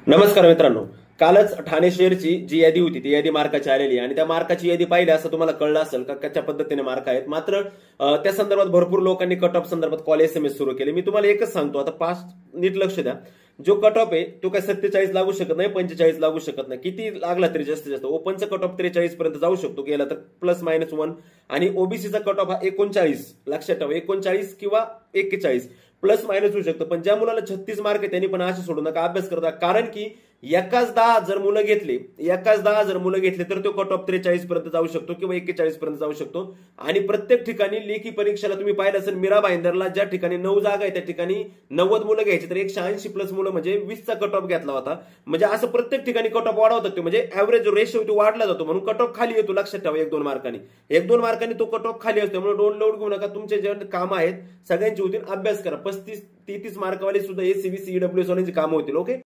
नमस्कार मित्रांनो, कालच ठाणे शहरची जी यादी होती ती यादी मार्काची आलेली आहे आणि त्या मार्काची यादी पाहिली असं तुम्हाला कळलं असेल का कशा पद्धतीने मार्क आहेत. मात्र त्या संदर्भात भरपूर लोकांनी कट ऑफ संदर्भात कॉल SMS सुरू केले. मी तुम्हाला एकच सांगतो, आता पास नीट लक्ष द्या. जो कट ऑफ आहे तो काय 47 लागू शकत नाही, 45 लागू शकत नाही. किती लागला तरी जास्तीत जास्त ओपनचा कट ऑफ 43 पर्यंत जाऊ शकतो गेला तर +-1 आणि ओबीसीचा कट ऑफ हा 39. लक्षात ठेवा, 39 किंवा 41 +- होऊ शकतं. पण ज्या मुलाला 36 मार्क आहे त्यांनी पण असे सोडू नका, अभ्यास करता. कारण की एकाच 10 जर मुलं घेतले तर तो कट ऑफ 43 पर्यंत जाऊ शकतो किंवा 41 पर्यंत जाऊ शकतो. आणि प्रत्येक ठिकाणी लेखी परीक्षेला तुम्ही पाहिलं असेल, मीरा भाईंदरला ज्या ठिकाणी 9 जागा आहे त्या ठिकाणी 90 मुलं घ्यायची तर 180+ मुलं म्हणजे 20चा कट ऑफ घेतला होता. म्हणजे असं प्रत्येक ठिकाणी कट ऑफ वाढवतात ते, म्हणजे ऍव्हरेज रेशो तो वाढला जातो म्हणून कट ऑफ खाली येतो. लक्षात ठेवा, 1-2 मार्कांनी तो कट ऑफ खाली असतो. त्यामुळे डोंट लोड घेऊ नका. तुमचे जे कामं आहेत सगळ्यांची होतील, अभ्यास करा. 35-33 मार्कवाले सुद्धा ACBC EWS वाल्यांची कामं होतील. ओके.